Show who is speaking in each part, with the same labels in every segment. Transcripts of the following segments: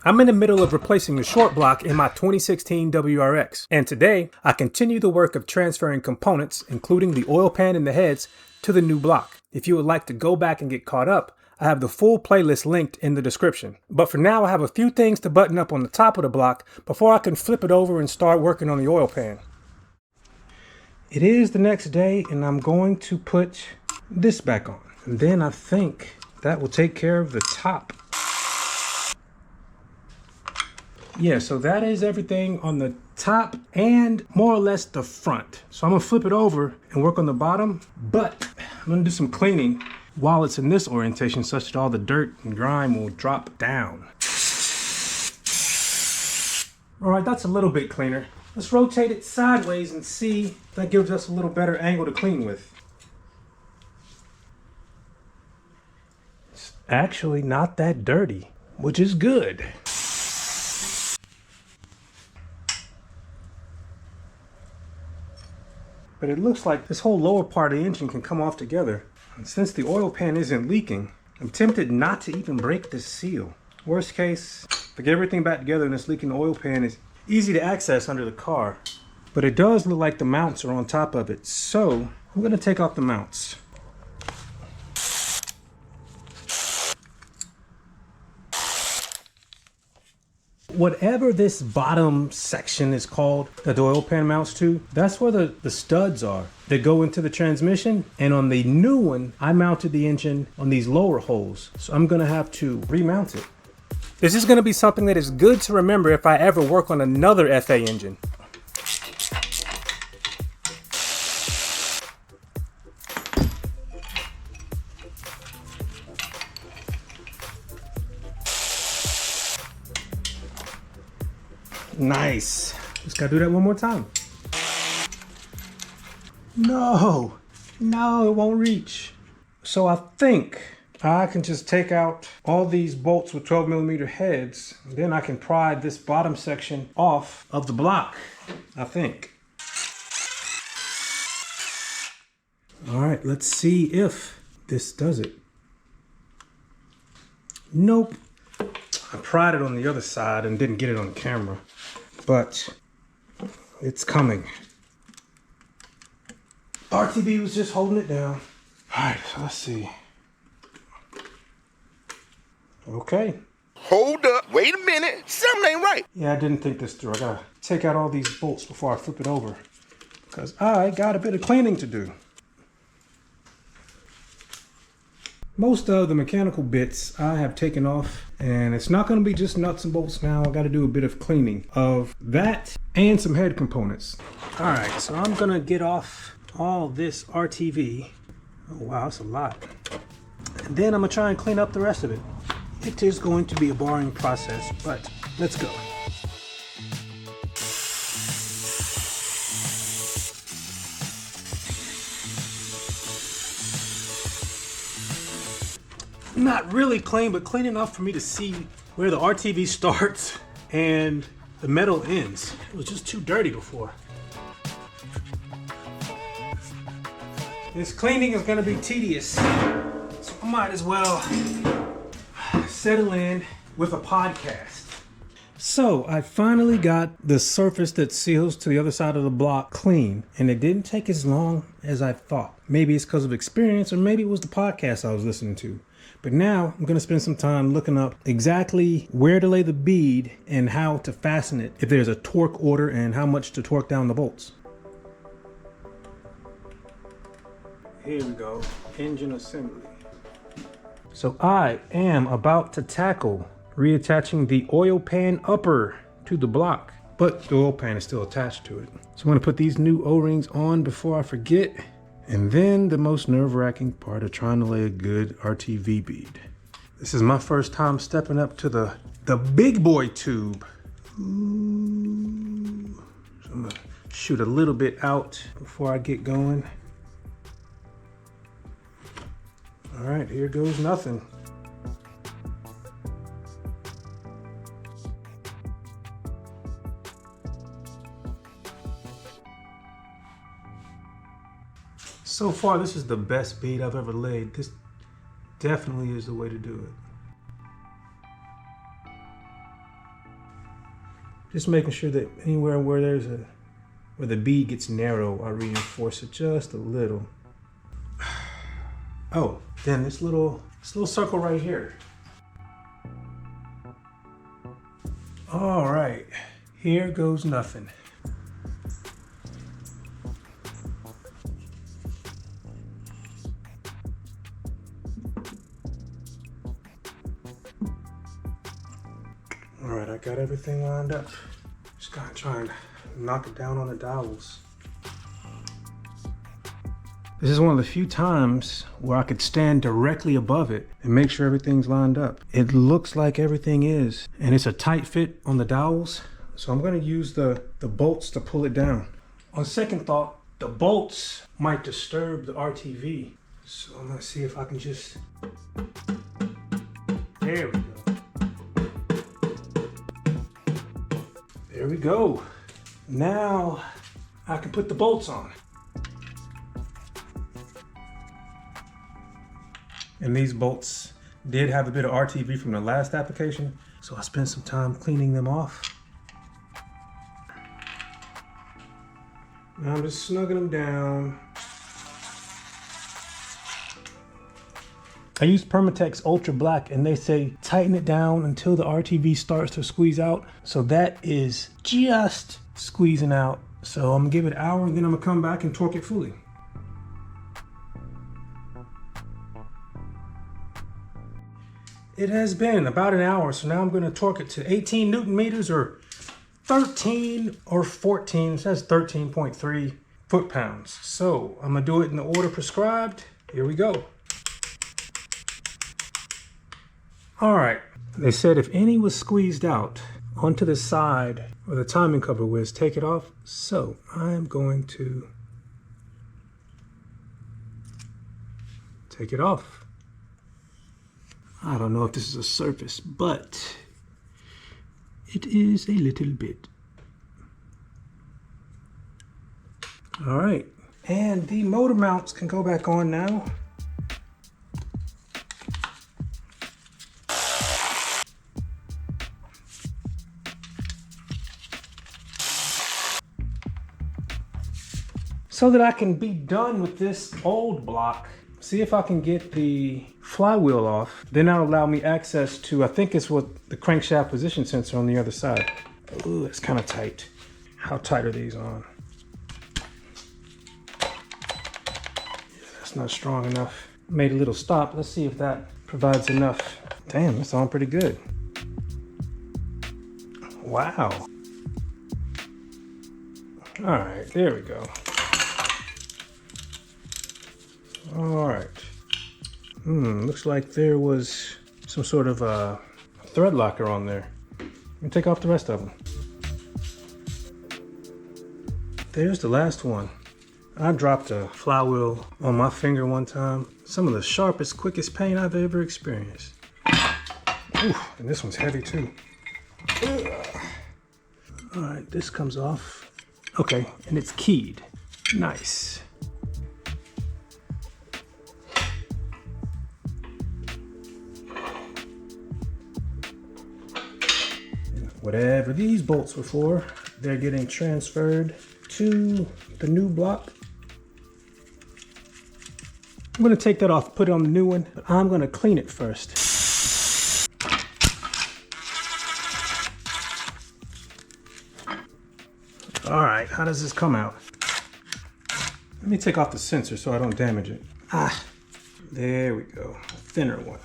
Speaker 1: I'm in the middle of replacing the short block in my 2016 WRX, and today I continue the work of transferring components, including the oil pan and the heads, to the new block. If you would like to go back and get caught up, I have the full playlist linked in the description. But for now, I have a few things to button up on the top of the block before I can flip it over and start working on the oil pan. It is the next day and I'm going to put this back on. And then I think that will take care of the top. Yeah, so that is everything on the top and more or less the front. So I'm gonna flip it over and work on the bottom, but I'm gonna do some cleaning while it's in this orientation such that all the dirt and grime will drop down. All right, that's a little bit cleaner. Let's rotate it sideways and see if that gives us a little better angle to clean with. It's actually not that dirty, which is good. But it looks like this whole lower part of the engine can come off together. And since the oil pan isn't leaking, I'm tempted not to even break this seal. Worst case, if I get everything back together and this leaking oil pan is easy to access under the car. But it does look like the mounts are on top of it. So I'm gonna take off the mounts. Whatever this bottom section is called that the oil pan mounts to, that's where the studs are that go into the transmission. And on the new one, I mounted the engine on these lower holes. So I'm gonna have to remount it. This is gonna be something that is good to remember if I ever work on another FA engine. Nice. Just gotta do that one more time. No, it won't reach. So I think I can just take out all these bolts with 12mm heads, and then I can pry this bottom section off of the block, I think. All right, let's see if this does it. Nope. I pried it on the other side and didn't get it on camera, but it's coming. RTV was just holding it down. All right, so let's see. Okay.
Speaker 2: Hold up, wait a minute, something ain't right.
Speaker 1: Yeah, I didn't think this through. I gotta take out all these bolts before I flip it over because I got a bit of cleaning to do. Most of the mechanical bits I have taken off, and it's not going to be just nuts and bolts now. I got to do a bit of cleaning of that and some head components. All right, so I'm going to get off all this RTV. Oh wow, that's a lot. And then I'm going to try and clean up the rest of it. It is going to be a boring process, but let's go. Not really clean, but clean enough for me to see where the RTV starts and the metal ends. It was just too dirty before. This cleaning is going to be tedious, so I might as well settle in with a podcast. So I finally got the surface that seals to the other side of the block clean, and it didn't take as long as I thought. Maybe it's because of experience, or maybe it was the podcast I was listening to. But now I'm going to spend some time looking up exactly where to lay the bead and how to fasten it, if there's a torque order and how much to torque down the bolts. Here we go, engine assembly. So I am about to tackle reattaching the oil pan upper to the block, but the oil pan is still attached to it. So I'm going to put these new O-rings on before I forget. And then the most nerve-wracking part of trying to lay a good RTV bead. This is my first time stepping up to the big boy tube. Ooh. So I'm gonna shoot a little bit out before I get going. All right, here goes nothing. So far, this is the best bead I've ever laid. This definitely is the way to do it. Just making sure that anywhere where where the bead gets narrow, I reinforce it just a little. Oh, then this little circle right here. All right, here goes nothing. All right, I got everything lined up. Just gotta try and knock it down on the dowels. This is one of the few times where I could stand directly above it and make sure everything's lined up. It looks like everything is, and it's a tight fit on the dowels. So I'm gonna use the bolts to pull it down. On second thought, the bolts might disturb the RTV. So I'm gonna see if I can just, there we go. There we go. Now I can put the bolts on. And these bolts did have a bit of RTV from the last application, so I spent some time cleaning them off. Now I'm just snugging them down. I used Permatex Ultra Black, and they say tighten it down until the RTV starts to squeeze out. So that is just squeezing out. So I'm gonna give it an hour, and then I'm gonna come back and torque it fully. It has been about an hour, so now I'm gonna torque it to 18 Newton meters, or 13 or 14, it says 13.3 foot-pounds. So I'm gonna do it in the order prescribed. Here we go. All right, they said if any was squeezed out onto the side where the timing cover was, take it off. So I'm going to take it off. I don't know if this is a surface, but it is a little bit. All right, and the motor mounts can go back on now. So that I can be done with this old block, see if I can get the flywheel off. Then that'll allow me access to, I think it's what the crankshaft position sensor on the other side. Ooh, that's kind of tight. How tight are these on? Yeah, that's not strong enough. Made a little stop. Let's see if that provides enough. Damn, that's on pretty good. Wow. All right, there we go. All right. Looks like there was some sort of a thread locker on there. Let me take off the rest of them. There's the last one. I dropped a flywheel on my finger one time. Some of the sharpest, quickest pain I've ever experienced. Ooh, and this one's heavy too. All right, this comes off. Okay, and it's keyed. Nice. Whatever these bolts were for, they're getting transferred to the new block. I'm gonna take that off, put it on the new one, but I'm gonna clean it first. All right, how does this come out? Let me take off the sensor so I don't damage it. Ah, there we go, a thinner one.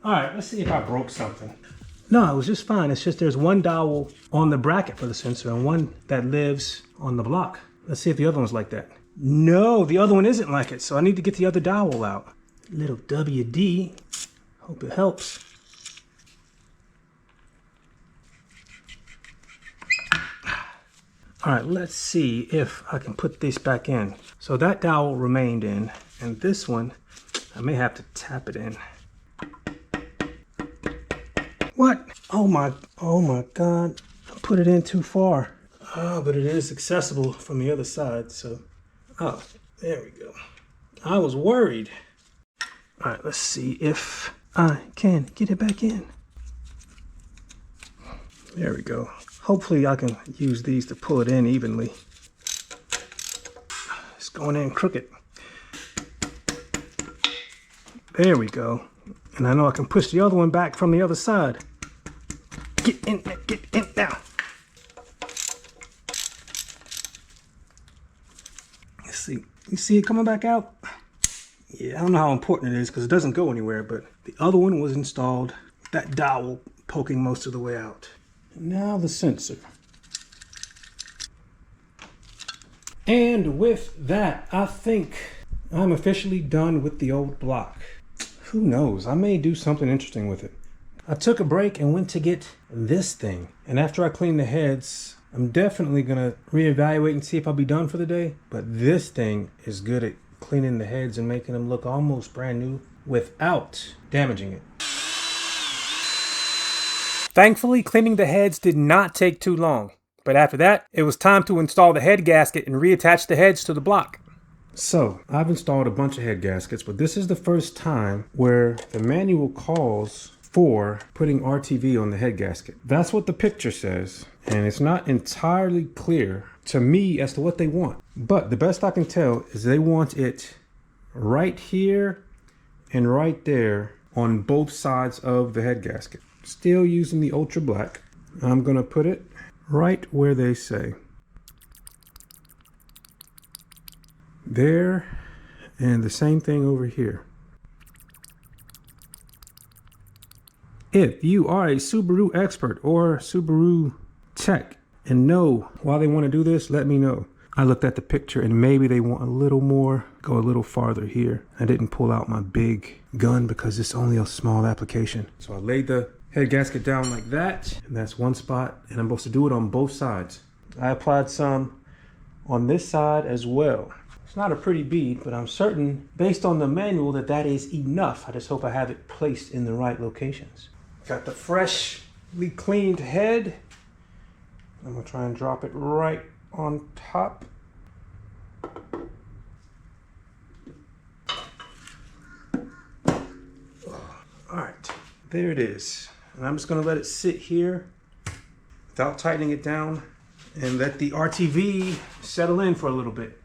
Speaker 1: All right, let's see if I broke something. No, it was just fine. It's just there's one dowel on the bracket for the sensor and one that lives on the block. Let's see if the other one's like that. No, the other one isn't like it, so I need to get the other dowel out. Little WD. Hope it helps. All right, let's see if I can put this back in. So that dowel remained in, and this one, I may have to tap it in. What? Oh my God. I put it in too far. Oh, but it is accessible from the other side, so. Oh, There we go. I was worried. All right, let's see if I can get it back in. There we go. Hopefully I can use these to pull it in evenly. It's going in crooked. There we go. And I know I can push the other one back from the other side. Get in now. Let's see. You see it coming back out? Yeah, I don't know how important it is because it doesn't go anywhere, but the other one was installed. That dowel poking most of the way out. Now the sensor. And with that, I think I'm officially done with the old block. Who knows? I may do something interesting with it. I took a break and went to get this thing. And after I clean the heads, I'm definitely gonna reevaluate and see if I'll be done for the day. But this thing is good at cleaning the heads and making them look almost brand new without damaging it. Thankfully, cleaning the heads did not take too long. But after that, it was time to install the head gasket and reattach the heads to the block. So, I've installed a bunch of head gaskets, but this is the first time where the manual calls for putting RTV on the head gasket. That's what the picture says, and it's not entirely clear to me as to what they want. But the best I can tell is they want it right here and right there on both sides of the head gasket. Still using the Ultra Black. I'm gonna put it right where they say. There, and the same thing over here. If you are a Subaru expert or Subaru tech and know why they want to do this, let me know. I looked at the picture and maybe they want a little more, go a little farther here. I didn't pull out my big gun because it's only a small application. So I laid the head gasket down like that, and that's one spot, and I'm supposed to do it on both sides. I applied some on this side as well. It's not a pretty bead, but I'm certain, based on the manual, that that is enough. I just hope I have it placed in the right locations. Got the freshly cleaned head. I'm gonna try and drop it right on top. All right, there it is. And I'm just gonna let it sit here without tightening it down and let the RTV settle in for a little bit.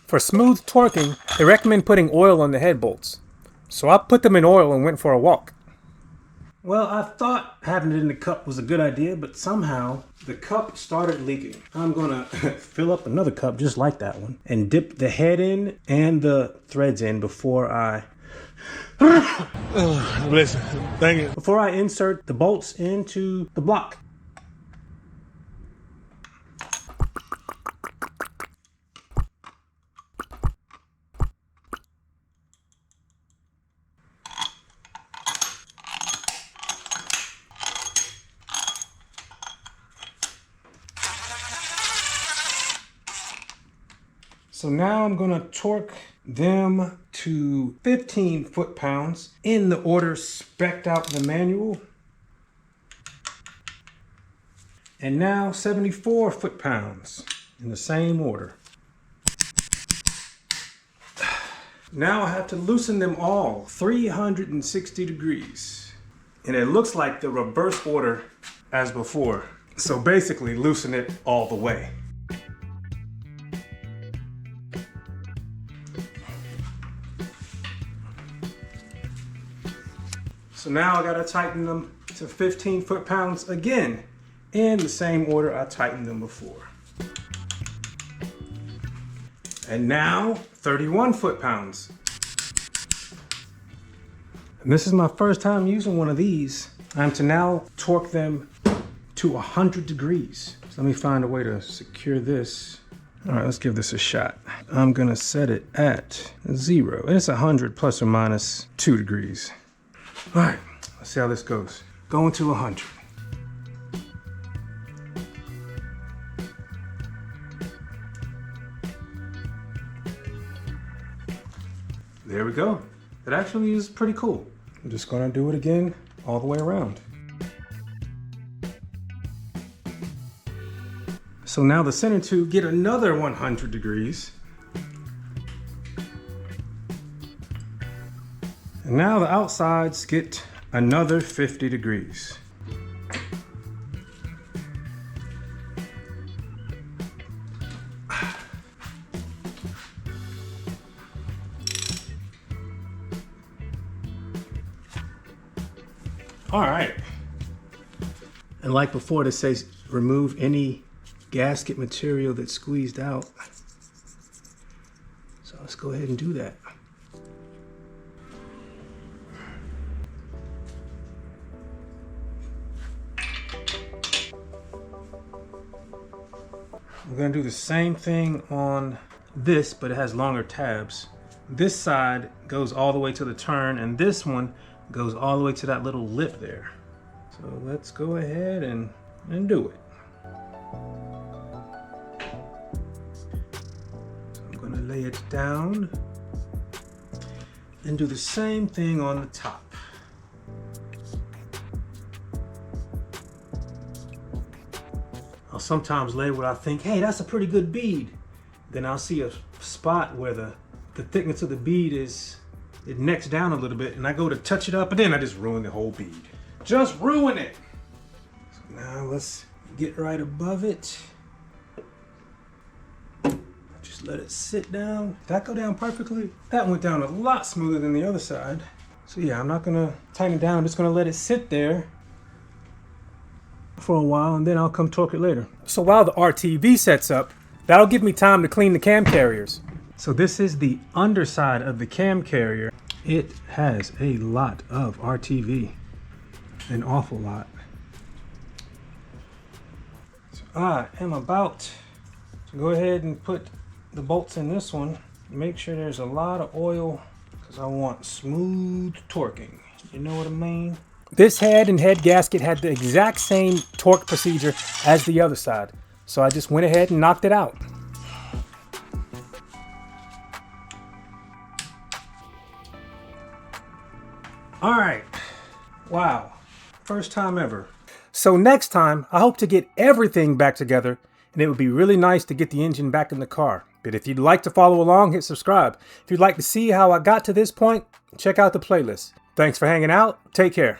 Speaker 1: For smooth torquing, they recommend putting oil on the head bolts. So I put them in oil and went for a walk. Well, I thought having it in the cup was a good idea, but somehow the cup started leaking. I'm gonna fill up another cup just like that one and dip the head in and the threads in before I
Speaker 3: Listen, thank you.
Speaker 1: before I insert the bolts into the block. So now I'm gonna torque them to 15 foot-pounds in the order spec'd out in the manual. And now 74 foot-pounds in the same order. Now I have to loosen them all 360 degrees. And it looks like the reverse order as before. So basically loosen it all the way. So now I gotta tighten them to 15 foot-pounds again in the same order I tightened them before. And now 31 foot-pounds. And this is my first time using one of these. I'm to now torque them to 100 degrees. So let me find a way to secure this. All right, let's give this a shot. I'm gonna set it at 0. And it's 100 plus or minus 2 degrees. All right, let's see how this goes. Going to 100. There we go. It actually is pretty cool. I'm just gonna do it again all the way around. So now the center two get another 100 degrees. And now the outsides get another 50 degrees. All right. And like before, this says remove any gasket material that's squeezed out. So let's go ahead and do that. We're gonna do the same thing on this, but it has longer tabs. This side goes all the way to the turn, and this one goes all the way to that little lip there. So let's go ahead and do it. So I'm gonna lay it down and do the same thing on the top. I'll sometimes lay what I think, hey, that's a pretty good bead. Then I'll see a spot where the thickness of the bead it necks down a little bit, and I go to touch it up, and then I just ruin the whole bead. Just ruin it. So now let's get right above it. Just let it sit down. Did that go down perfectly? That went down a lot smoother than the other side. So yeah, I'm not gonna tighten it down. I'm just gonna let it sit there for a while, and then I'll come torque it later. So while the RTV sets up, that'll give me time to clean the cam carriers. So this is the underside of the cam carrier. It has a lot of RTV, an awful lot. So I am about to go ahead and put the bolts in this one. Make sure there's a lot of oil because I want smooth torquing. You know what I mean? This head and head gasket had the exact same torque procedure as the other side. So I just went ahead and knocked it out. All right, wow, first time ever. So next time, I hope to get everything back together, and it would be really nice to get the engine back in the car. But if you'd like to follow along, hit subscribe. If you'd like to see how I got to this point, check out the playlist. Thanks for hanging out. Take care.